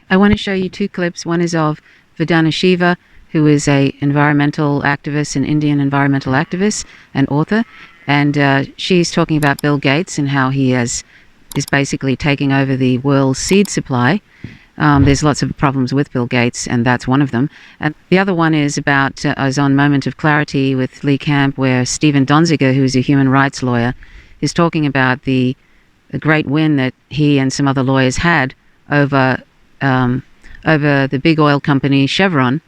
I want to show you two clips. One is of Vandana Shiva, who is a environmental activist, an Indian environmental activist and author, and she's talking about Bill Gates and how he is basically taking over the world's seed supply. There's lots of problems with Bill Gates, and that's one of them. And the other one is about is on Moment of Clarity with Lee Camp, where Stephen Donziger, who's a human rights lawyer, is talking about the great win that he and some other lawyers had over the big oil company Chevron,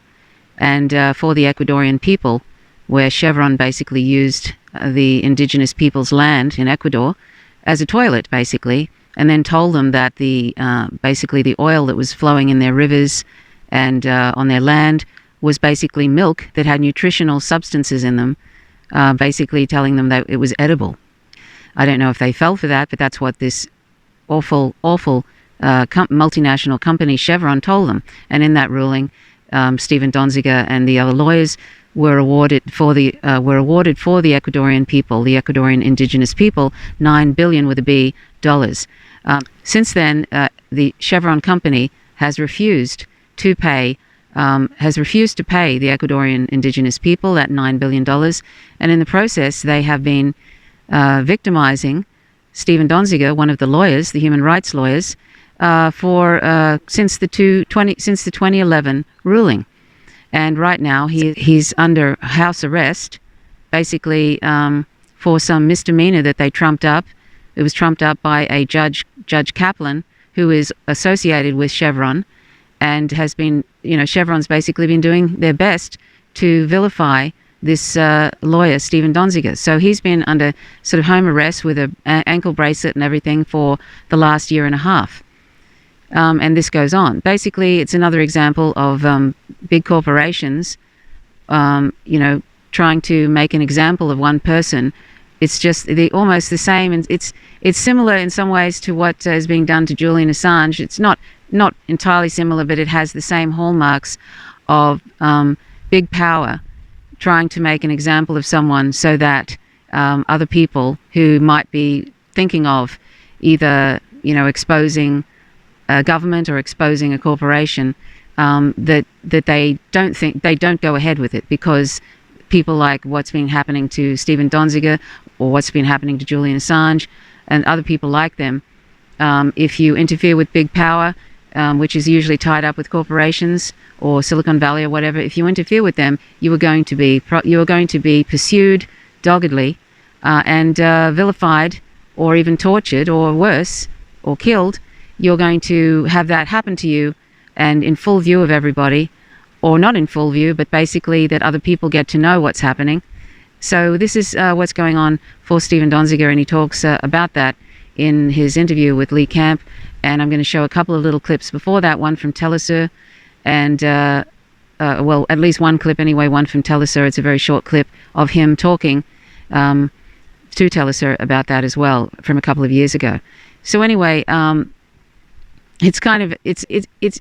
and for the Ecuadorian people, where Chevron basically used the indigenous people's land in Ecuador as a toilet, basically, and then told them that basically the oil that was flowing in their rivers and on their land was basically milk that had nutritional substances in them, basically telling them that it was edible. I don't know if they fell for that, but that's what this awful multinational company Chevron told them. And in that ruling, Stephen Donziger and the other lawyers were awarded for the Ecuadorian people, the Ecuadorian indigenous people, $9 billion with a B dollars. Since then, the Chevron company has refused to pay the Ecuadorian indigenous people that $9 billion, and in the process, they have been victimizing Stephen Donziger, one of the lawyers, the human rights lawyers, since the 2011 ruling. And right now he's under house arrest, basically for some misdemeanor that they trumped up. It was trumped up by a Judge Kaplan, who is associated with Chevron, and has been, Chevron's basically been doing their best to vilify this lawyer, Stephen Donziger. So he's been under sort of home arrest with an ankle bracelet and everything for the last year and a half. And this goes on. Basically, it's another example of big corporations, trying to make an example of one person. It's just almost the same, and it's similar in some ways to what is being done to Julian Assange. It's not entirely similar, but it has the same hallmarks of big power trying to make an example of someone so that other people who might be thinking of either exposing a government or exposing a corporation, that they don't go ahead with it, because people like what's been happening to Stephen Donziger or what's been happening to Julian Assange and other people like them, if you interfere with big power, which is usually tied up with corporations or Silicon Valley or whatever, if you interfere with them, you are going to be pursued doggedly and vilified, or even tortured, or worse, or killed. You're going to have that happen to you, and in full view of everybody, or not in full view, but basically that other people get to know what's happening. So this is what's going on for Stephen Donziger, and he talks about that in his interview with Lee Camp. And I'm going to show a couple of little clips before that, one from Telesur, and well, at least one clip anyway, one from Telesur. It's a very short clip of him talking to Telesur about that as well, from a couple of years ago. So anyway, it's kind of,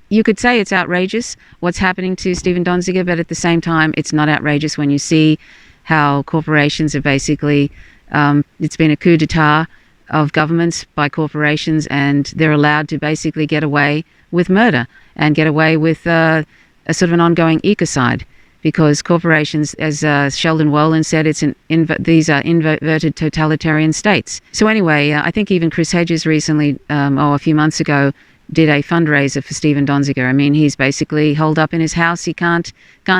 you could say it's outrageous what's happening to Stephen Donziger, but at the same time, it's not outrageous when you see how corporations are basically, it's been a coup d'etat of governments by corporations, and they're allowed to basically get away with murder and get away with a sort of an ongoing ecocide, because corporations, as Sheldon Wolin said, these are inverted totalitarian states. So anyway, I think even Chris Hedges recently, a few months ago, did a fundraiser for Stephen Donziger. I mean, he's basically holed up in his house. He can't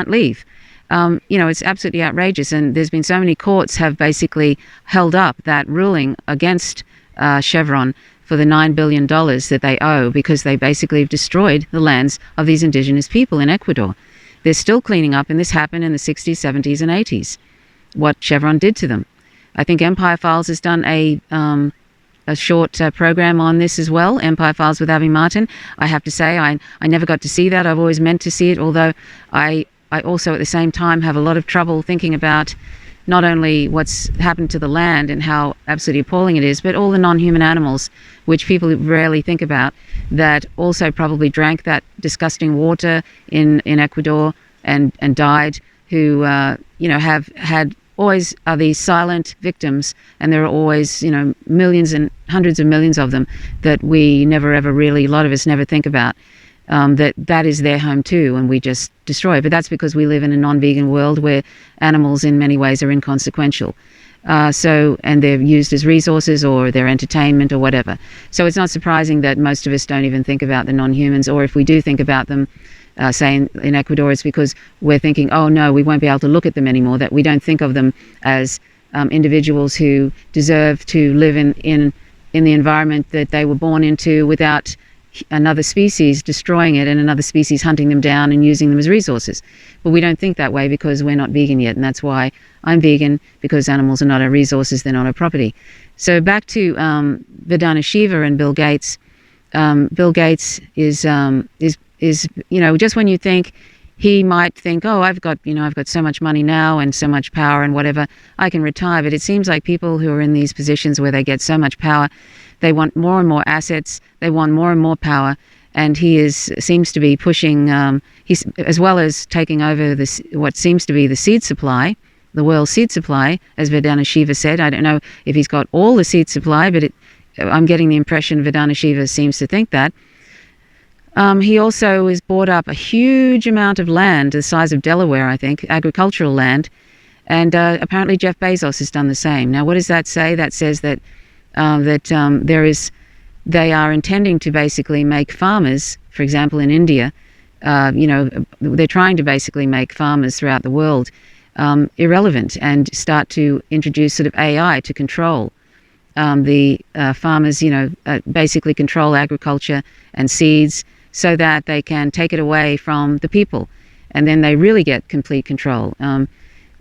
leave. It's absolutely outrageous. And there's been so many courts have basically held up that ruling against Chevron for the $9 billion that they owe, because they basically have destroyed the lands of these indigenous people in Ecuador. They're still cleaning up, and this happened in the 60s, 70s, and 80s, what Chevron did to them. I think Empire Files has done a short program on this as well, Empire Files with Avi Martin. I have to say, I never got to see that. I've always meant to see it, although I also at the same time have a lot of trouble thinking about not only what's happened to the land and how absolutely appalling it is, but all the non-human animals, which people rarely think about, that also probably drank that disgusting water in Ecuador and died, who have had always are these silent victims, and there are always millions and hundreds of millions of them that we never ever really, a lot of us never think about. that is their home too, and we just destroy it. But that's because we live in a non-vegan world where animals in many ways are inconsequential. And they're used as resources or their entertainment or whatever. So it's not surprising that most of us don't even think about the non-humans, or if we do think about them, say in Ecuador, it's because we're thinking, oh no, we won't be able to look at them anymore, that we don't think of them as individuals who deserve to live in the environment that they were born into without another species destroying it and another species hunting them down and using them as resources. But we don't think that way because we're not vegan yet, and that's why I'm vegan, because animals are not our resources, they're not our property. So back to Vandana Shiva and Bill Gates. Bill Gates is just when you think he might think, oh, I've got so much money now and so much power and whatever, I can retire. But it seems like people who are in these positions where they get so much power, they want more and more assets, they want more and more power, and he seems to be pushing, he's, as well as taking over what seems to be the seed supply, the world's seed supply, as Vandana Shiva said. I don't know if he's got all the seed supply, but I'm getting the impression Vandana Shiva seems to think that. He also has bought up a huge amount of land, the size of Delaware, I think, agricultural land, and apparently Jeff Bezos has done the same. Now, what does that say? That says that they are intending to basically make farmers, for example, in India, they're trying to basically make farmers throughout the world irrelevant and start to introduce sort of AI to control the farmers, basically control agriculture and seeds so that they can take it away from the people. And then they really get complete control.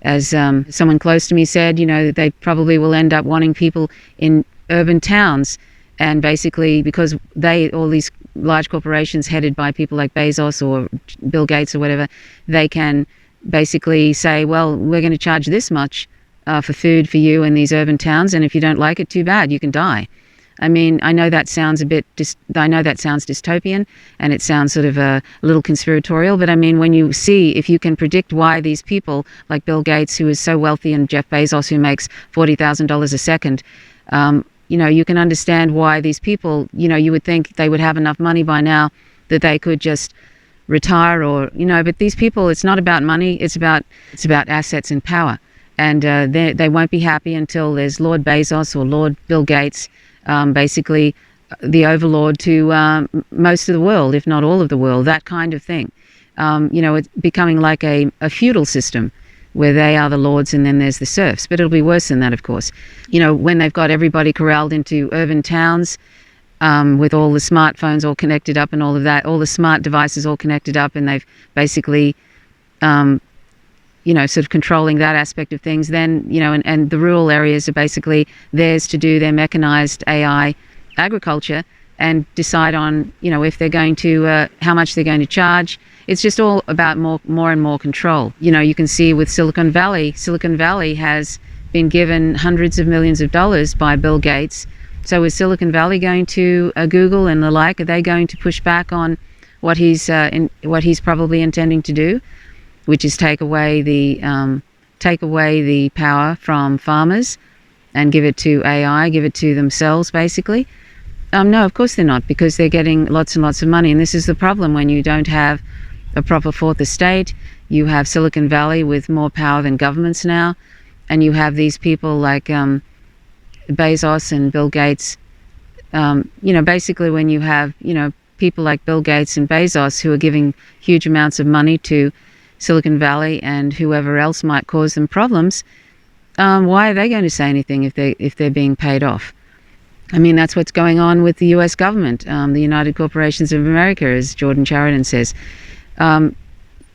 As someone close to me said, they probably will end up wanting people in urban towns, and basically because all these large corporations headed by people like Bezos or Bill Gates or whatever, they can basically say, well, we're going to charge this much for food for you in these urban towns, and if you don't like it, too bad, you can die. I mean, I know that sounds dystopian, and it sounds sort of a little conspiratorial, but I mean, when you see, if you can predict why these people like Bill Gates, who is so wealthy, and Jeff Bezos, who makes $40,000 a second, you can understand why these people, you would think they would have enough money by now that they could just retire but these people, it's not about money, it's about assets and power. And they won't be happy until there's Lord Bezos or Lord Bill Gates, basically the overlord to most of the world, if not all of the world, that kind of thing. It's becoming like a feudal system where they are the lords and then there's the serfs. But it'll be worse than that, of course. When they've got everybody corralled into urban towns with all the smartphones all connected up and all of that, all the smart devices all connected up, and they've basically sort of controlling that aspect of things, then, and the rural areas are basically theirs to do their mechanized AI agriculture and decide on, if they're going to, how much they're going to charge. It's just all about more and more control. You can see with Silicon Valley has been given hundreds of millions of dollars by Bill Gates. So is Silicon Valley going to, Google and the like, are they going to push back on what he's probably intending to do, which is take away the power from farmers and give it to AI, give it to themselves, basically? No, of course they're not, because they're getting lots and lots of money. And this is the problem when you don't have a proper fourth estate. You have Silicon Valley with more power than governments now, and you have these people like Bezos and Bill Gates. Basically when you have, people like Bill Gates and Bezos who are giving huge amounts of money to Silicon Valley and whoever else might cause them problems, why are they going to say anything if they're being paid off? I mean, that's what's going on with the U.S. government, the United Corporations of America, as Jordan Chariton says.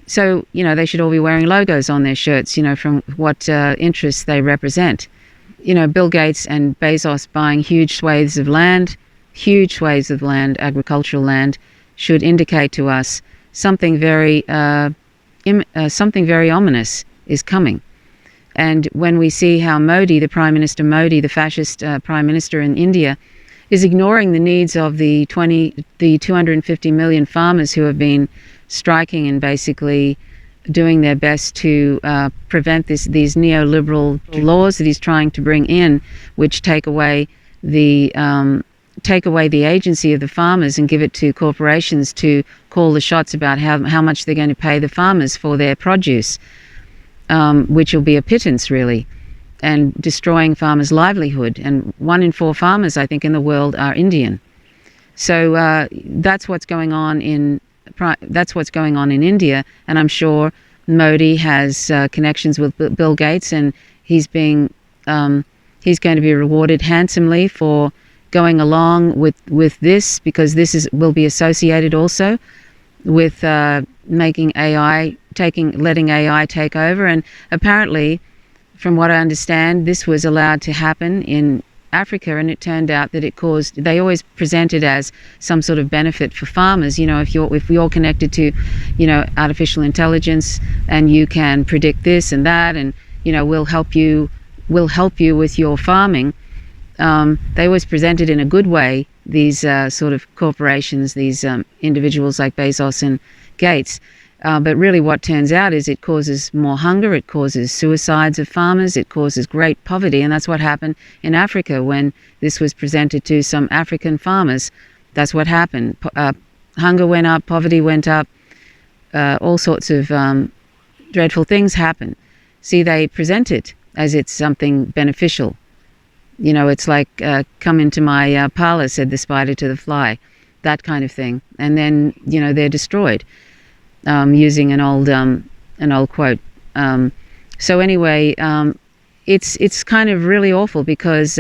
So, they should all be wearing logos on their shirts, from what interests they represent. Bill Gates and Bezos buying huge swathes of land, agricultural land, should indicate to us something very ominous is coming. And when we see how Modi, the fascist prime minister in India, is ignoring the needs of the 250 million farmers who have been striking and basically doing their best to prevent these neoliberal laws that he's trying to bring in, which take away the agency of the farmers and give it to corporations to call the shots about how much they're going to pay the farmers for their produce, which will be a pittance really, and destroying farmers' livelihood. And 1 in 4 farmers, I think, in the world are Indian. So that's what's going on in India, and I'm sure Modi has connections with Bill Gates, and he's going to be rewarded handsomely for going along with this, because this will be associated also with letting AI take over. And apparently, from what I understand, this was allowed to happen in Africa, and it turned out that they always present it as some sort of benefit for farmers. If you're connected to, artificial intelligence, and you can predict this and that, and we'll help you with your farming. They always present it in a good way, these sort of corporations, these individuals like Bezos and Gates. But really what turns out is it causes more hunger, it causes suicides of farmers, it causes great poverty, and that's what happened in Africa when this was presented to some African farmers. That's what happened. Hunger went up, poverty went up, all sorts of dreadful things happen. See, they present it as it's something beneficial. It's like, come into my parlor, said the spider to the fly, that kind of thing. And then, they're destroyed. Using an old quote. So anyway, it's kind of really awful, because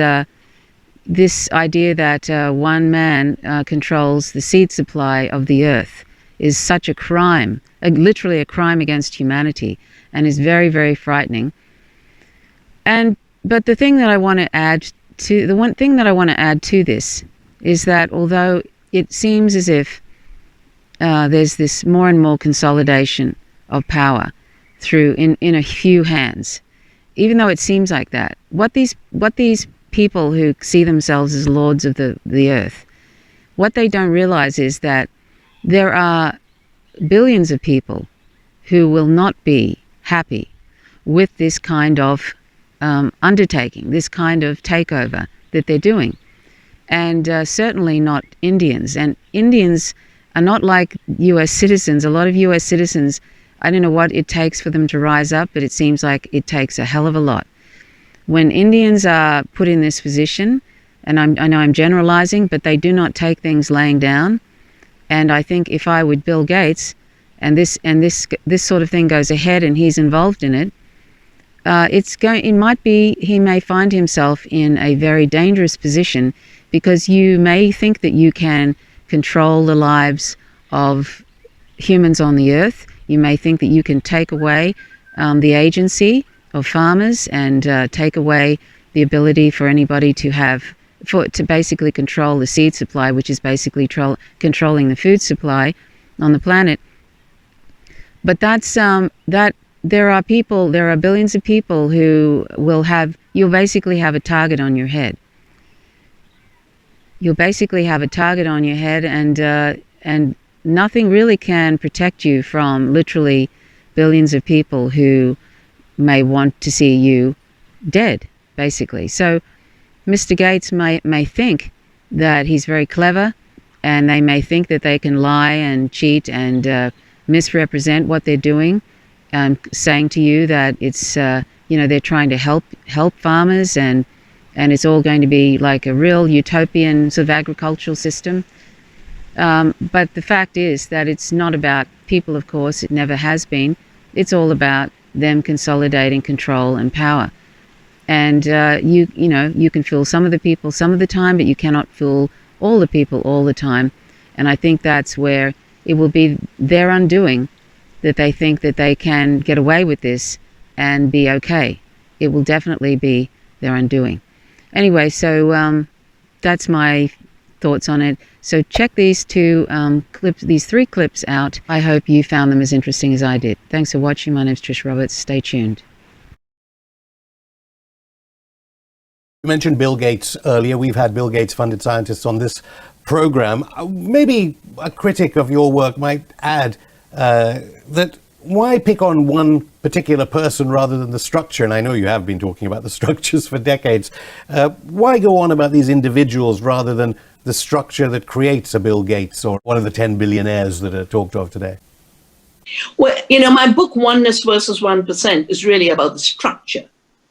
this idea that one man controls the seed supply of the earth is such a crime, literally a crime against humanity, and is very, very frightening. But the thing that I want to add to this is that although it seems as if there's this more and more consolidation of power in a few hands, even though it seems like that, what these people who see themselves as lords of the earth, what they don't realize is that there are billions of people who will not be happy with this kind of undertaking, this kind of takeover that they're doing. And certainly not Indians. And Indians are not like US citizens. A lot of US citizens, I don't know what it takes for them to rise up, but it seems like it takes a hell of a lot. When Indians are put in this position, and I know I'm generalizing, but they do not take things laying down. And I think if I were Bill Gates, and this sort of thing goes ahead and he's involved in it, he may find himself in a very dangerous position, because you may think that you can control the lives of humans on the earth. You may think that you can take away the agency of farmers and take away the ability for anybody to basically control the seed supply, which is basically controlling the food supply on the planet. But there are billions of people who you'll basically have a target on your head. You'll basically have a target on your head, and nothing really can protect you from literally billions of people who may want to see you dead, basically. So Mr. Gates may think that he's very clever, and they may think that they can lie and cheat and misrepresent what they're doing, saying to you that it's they're trying to help farmers, and it's all going to be like a real utopian sort of agricultural system. But the fact is that it's not about people, of course. It never has been. It's all about them consolidating control and power. And you can fool some of the people some of the time, but you cannot fool all the people all the time. And I think that's where it will be their undoing, that they think that they can get away with this and be okay. It will definitely be their undoing. Anyway, so that's my thoughts on it. So check these these 3 clips out. I hope you found them as interesting as I did. Thanks for watching. My name's Trish Roberts. Stay tuned. You mentioned Bill Gates earlier. We've had Bill Gates funded scientists on this program. Maybe a critic of your work might add that why pick on one particular person rather than the structure? And I know you have been talking about the structures for decades. Why go on about these individuals rather than the structure that creates a Bill Gates or one of the 10 billionaires that are talked of today? Well, my book, Oneness versus 1%, is really about the structure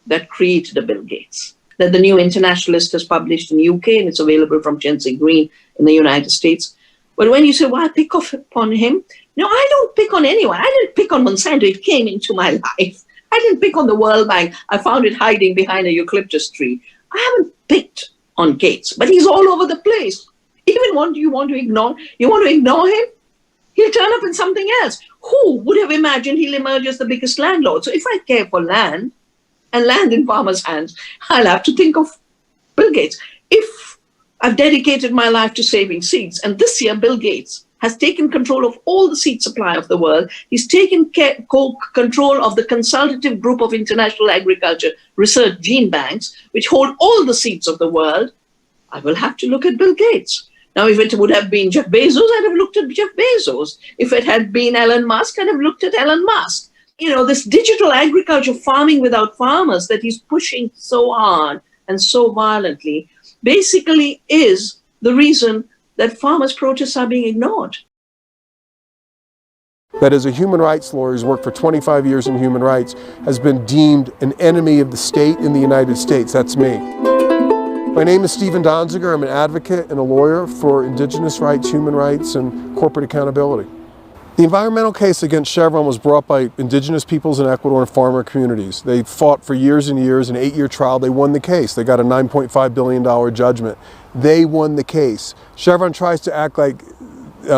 that created a Bill Gates, that the New Internationalist has published in the UK, and it's available from Chelsea Green in the United States. But when you say, why pick upon him? No, I don't pick on anyone. I didn't pick on Monsanto. It came into my life. I didn't pick on the World Bank. I found it hiding behind a eucalyptus tree. I haven't picked on Gates, but he's all over the place. Even one you want to ignore him? He'll turn up in something else. Who would have imagined he'll emerge as the biggest landlord? So if I care for land and land in farmers' hands, I'll have to think of Bill Gates. If I've dedicated my life to saving seeds, and this year Bill Gates has taken control of all the seed supply of the world. He's taken control of the consultative group of international agriculture research gene banks, which hold all the seeds of the world. I will have to look at Bill Gates. Now, if it would have been Jeff Bezos, I'd have looked at Jeff Bezos. If it had been Elon Musk, I'd have looked at Elon Musk. This digital agriculture, farming without farmers, that he's pushing so hard and so violently, basically is the reason that farmers' protests are being ignored. That as a human rights lawyer who's worked for 25 years in human rights, has been deemed an enemy of the state in the United States. That's me. My name is Stephen Donziger. I'm an advocate and a lawyer for indigenous rights, human rights, and corporate accountability. The environmental case against Chevron was brought by indigenous peoples in Ecuador and farmer communities. They fought for years and years, an 8-year trial. They won the case. They got a $9.5 billion judgment. They won the case. Chevron tries to act like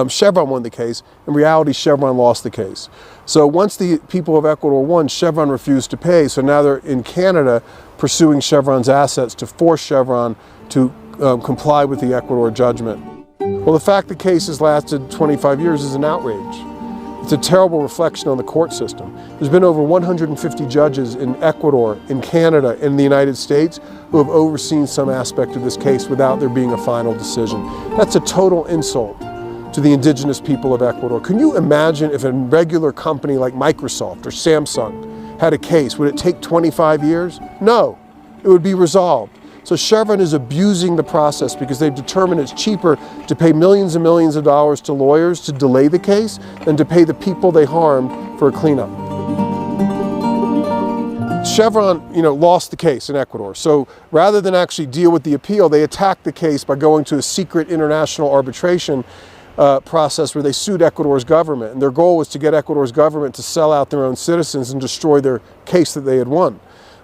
Chevron won the case. In reality, Chevron lost the case. So once the people of Ecuador won, Chevron refused to pay. So now they're in Canada pursuing Chevron's assets to force Chevron to comply with the Ecuador judgment. Well, the fact the case has lasted 25 years is an outrage. It's a terrible reflection on the court system. There's been over 150 judges in Ecuador, in Canada, and in the United States who have overseen some aspect of this case without there being a final decision. That's a total insult to the indigenous people of Ecuador. Can you imagine if a regular company like Microsoft or Samsung had a case? Would it take 25 years? No, it would be resolved. So Chevron is abusing the process because they've determined it's cheaper to pay millions and millions of dollars to lawyers to delay the case than to pay the people they harmed for a cleanup. Chevron, lost the case in Ecuador. So rather than actually deal with the appeal, they attacked the case by going to a secret international arbitration process where they sued Ecuador's government. And their goal was to get Ecuador's government to sell out their own citizens and destroy their case that they had won.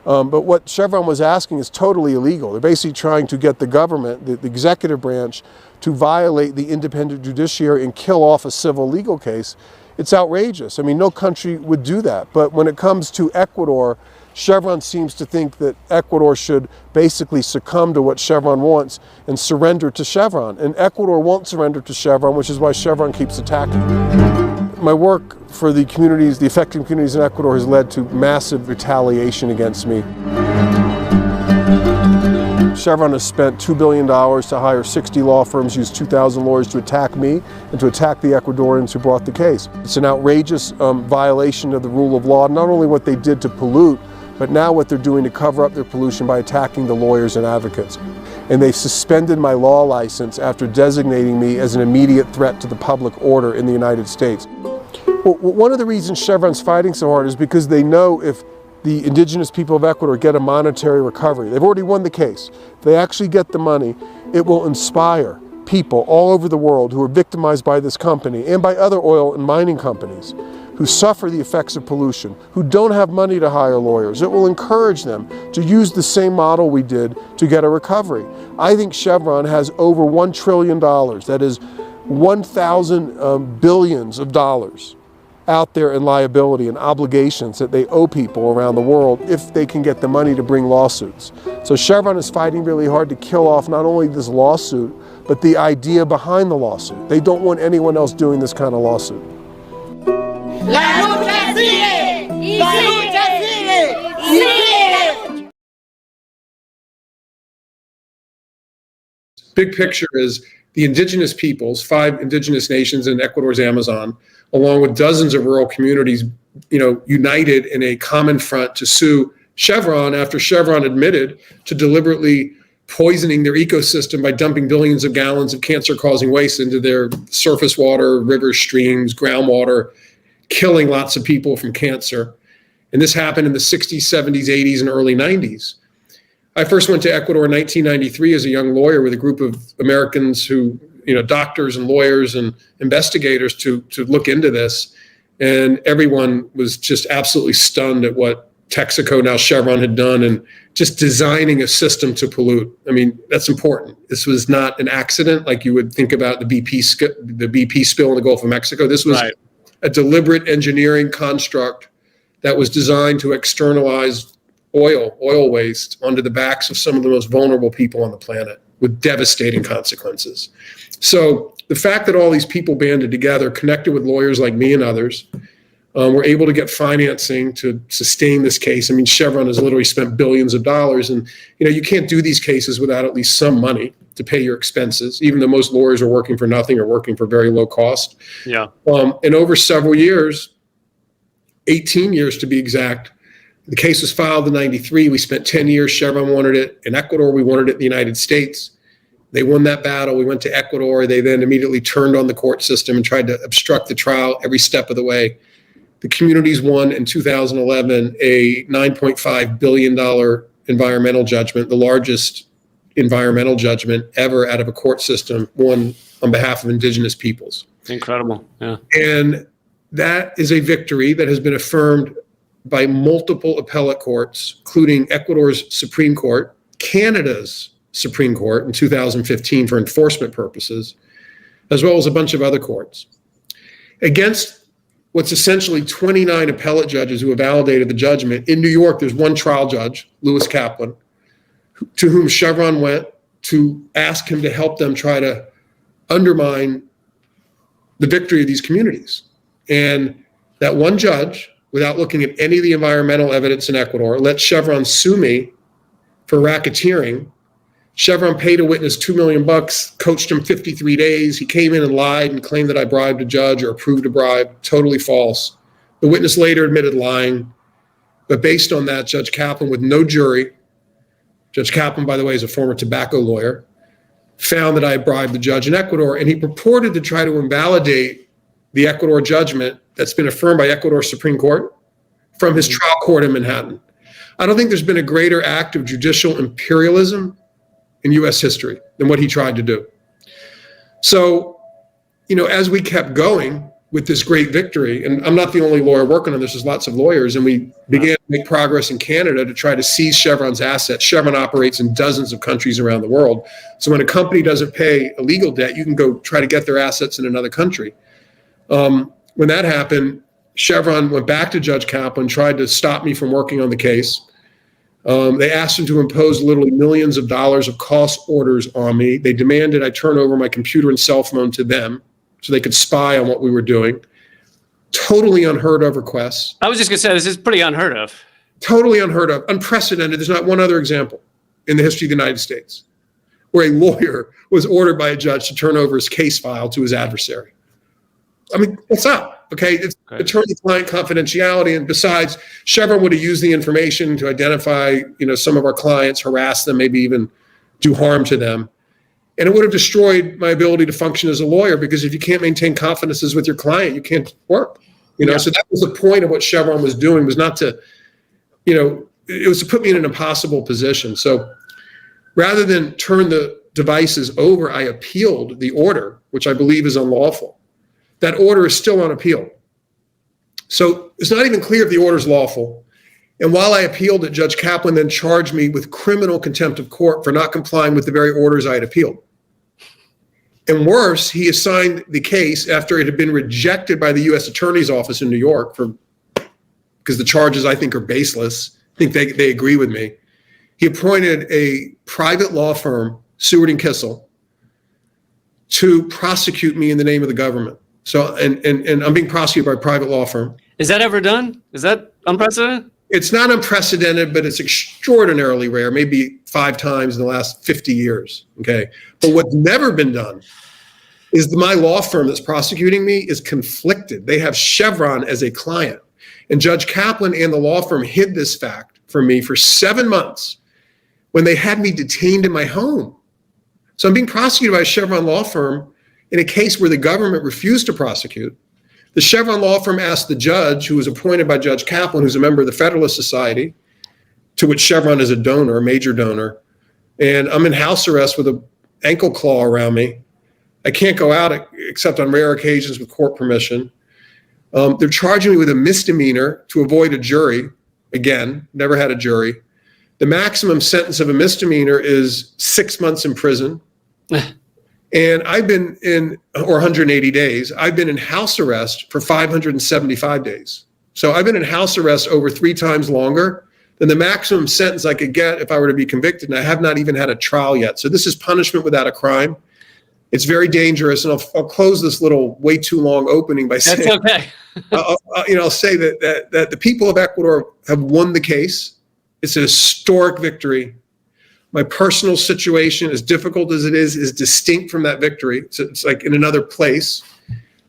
But what Chevron was asking is totally illegal. They're basically trying to get the government, the executive branch, to violate the independent judiciary and kill off a civil legal case. It's outrageous. I mean, no country would do that. But when it comes to Ecuador, Chevron seems to think that Ecuador should basically succumb to what Chevron wants and surrender to Chevron. And Ecuador won't surrender to Chevron, which is why Chevron keeps attacking. My work for the communities, the affected communities in Ecuador, has led to massive retaliation against me. Chevron has spent $2 billion to hire 60 law firms, use 2,000 lawyers to attack me and to attack the Ecuadorians who brought the case. It's an outrageous violation of the rule of law, not only what they did to pollute, but now what they're doing to cover up their pollution by attacking the lawyers and advocates. And they suspended my law license after designating me as an immediate threat to the public order in the United States. Well, one of the reasons Chevron's fighting so hard is because they know if the indigenous people of Ecuador get a monetary recovery, they've already won the case. If they actually get the money, it will inspire people all over the world who are victimized by this company and by other oil and mining companies who suffer the effects of pollution, who don't have money to hire lawyers. It will encourage them to use the same model we did to get a recovery. I think Chevron has over $1 trillion, that is 1,000 billions of dollars out there in liability and obligations that they owe people around the world if they can get the money to bring lawsuits. So Chevron is fighting really hard to kill off not only this lawsuit, but the idea behind the lawsuit. They don't want anyone else doing this kind of lawsuit. La lucha sigue, la lucha sigue, sigue. Big picture is the indigenous peoples, 5 indigenous nations in Ecuador's Amazon, along with dozens of rural communities, united in a common front to sue Chevron after Chevron admitted to deliberately poisoning their ecosystem by dumping billions of gallons of cancer-causing waste into their surface water, rivers, streams, groundwater, killing lots of people from cancer. And this happened in the 60s, 70s, 80s, and early 90s. I first went to Ecuador in 1993 as a young lawyer with a group of Americans who, doctors and lawyers and investigators to look into this. And everyone was just absolutely stunned at what Texaco, now Chevron, had done, and just designing a system to pollute. I mean, that's important. This was not an accident like you would think about the BP spill in the Gulf of Mexico. This was a deliberate engineering construct that was designed to externalize oil waste onto the backs of some of the most vulnerable people on the planet with devastating consequences. So the fact that all these people banded together, connected with lawyers like me and others, were able to get financing to sustain this case. I mean, Chevron has literally spent billions of dollars, and you can't do these cases without at least some money to pay your expenses, even though most lawyers are working for nothing or working for very low cost. Yeah. And over several years, 18 years to be exact, the case was filed in 93. We spent 10 years. Chevron wanted it in Ecuador. We wanted it in the United States. They won that battle. We went to Ecuador. They then immediately turned on the court system and tried to obstruct the trial every step of the way. The communities won in 2011 a $9.5 billion environmental judgment, the largest environmental judgment ever out of a court system, won on behalf of indigenous peoples. Incredible. Yeah. And that is a victory that has been affirmed by multiple appellate courts, including Ecuador's Supreme Court, Canada's Supreme Court in 2015 for enforcement purposes, as well as a bunch of other courts, against what's essentially 29 appellate judges who have validated the judgment. In New York, there's one trial judge, Lewis Kaplan, to whom Chevron went to ask him to help them try to undermine the victory of these communities. And that one judge, without looking at any of the environmental evidence in Ecuador, let Chevron sue me for racketeering. Chevron paid a witness $2 million, coached him 53 days. He came in and lied and claimed that I bribed a judge or approved a bribe. Totally false. The witness later admitted lying. But based on that, Judge Kaplan, with no jury, Judge Kaplan, by the way, is a former tobacco lawyer, found that I bribed the judge in Ecuador, and he purported to try to invalidate the Ecuador judgment that's been affirmed by Ecuador Supreme Court from his trial court in Manhattan. I don't think there's been a greater act of judicial imperialism in U.S. history than what he tried to do. So, as we kept going with this great victory, and I'm not the only lawyer working on this, there's lots of lawyers, and we began to make progress in Canada to try to seize Chevron's assets. Chevron operates in dozens of countries around the world. So when a company doesn't pay a legal debt, you can go try to get their assets in another country. When that happened, Chevron went back to Judge Kaplan, tried to stop me from working on the case. They asked him to impose literally millions of dollars of cost orders on me. They demanded I turn over my computer and cell phone to them so they could spy on what we were doing. Totally unheard of requests. I was just going to say, this is pretty unheard of. Totally unheard of, unprecedented. There's not one other example in the history of the United States where a lawyer was ordered by a judge to turn over his case file to his adversary. I mean, what's up? Okay, it's attorney-client confidentiality, and besides, Chevron would have used the information to identify, some of our clients, harass them, maybe even do harm to them, and it would have destroyed my ability to function as a lawyer, because if you can't maintain confidences with your client, you can't work. So that was the point of what Chevron was doing, was not to, it was to put me in an impossible position. So rather than turn the devices over, I appealed the order, which I believe is unlawful. That order is still on appeal. So it's not even clear if the order is lawful. And while I appealed it, Judge Kaplan then charged me with criminal contempt of court for not complying with the very orders I had appealed. And worse, he assigned the case after it had been rejected by the U.S. Attorney's Office in New York because the charges, I think, are baseless. I think they agree with me. He appointed a private law firm, Seward and Kissel, to prosecute me in the name of the government. So, and I'm being prosecuted by a private law firm. Is that ever done? Is that unprecedented? It's not unprecedented, but it's extraordinarily rare, maybe 5 times in the last 50 years, okay? But what's never been done is my law firm that's prosecuting me is conflicted. They have Chevron as a client. And Judge Kaplan and the law firm hid this fact from me for 7 months when they had me detained in my home. So I'm being prosecuted by a Chevron law firm in a case where the government refused to prosecute. The Chevron law firm asked the judge, who was appointed by Judge Kaplan, who's a member of the Federalist Society, to which Chevron is a donor, a major donor, and I'm in house arrest with an ankle claw around me. I can't go out except on rare occasions with court permission. They're charging me with a misdemeanor to avoid a jury. Again, never had a jury. The maximum sentence of a misdemeanor is 6 months in prison. And I've been or 180 days, I've been in house arrest for 575 days. So I've been in house arrest over 3 times longer than the maximum sentence I could get if I were to be convicted. And I have not even had a trial yet. So this is punishment without a crime. It's very dangerous. And I'll close this little way too long opening by saying, That's okay. I'll say that the people of Ecuador have won the case. It's a historic victory. My personal situation, as difficult as it is distinct from that victory. So it's like in another place.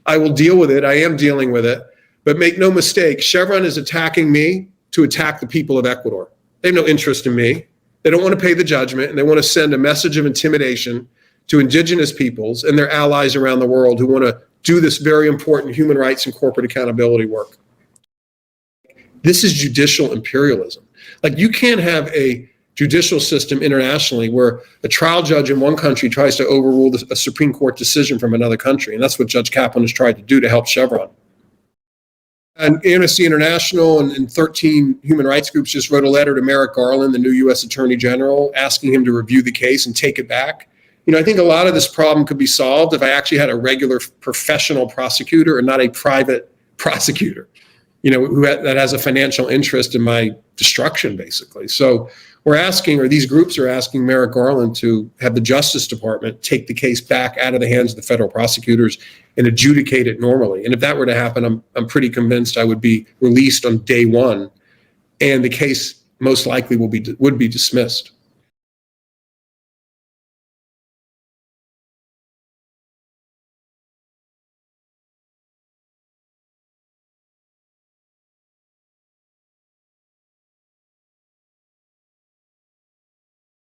I will deal with it. I am dealing with it. But make no mistake, Chevron is attacking me to attack the people of Ecuador. They have no interest in me. They don't want to pay the judgment, and they want to send a message of intimidation to indigenous peoples and their allies around the world who want to do this very important human rights and corporate accountability work. This is judicial imperialism. Like, you can't have a judicial system internationally where a trial judge in one country tries to overrule a Supreme Court decision from another country. And that's what Judge Kaplan has tried to do to help Chevron. And Amnesty International and 13 human rights groups just wrote a letter to Merrick Garland, the new U.S. Attorney General, asking him to review the case and take it back. You know, I think a lot of this problem could be solved if I actually had a regular professional prosecutor and not a private prosecutor, you know, that has a financial interest in my destruction, basically. So we're asking, or these groups are asking Merrick Garland to have the Justice Department take the case back out of the hands of the federal prosecutors and adjudicate it normally. And if that were to happen, I'm pretty convinced I would be released on day one, and the case most likely would be dismissed.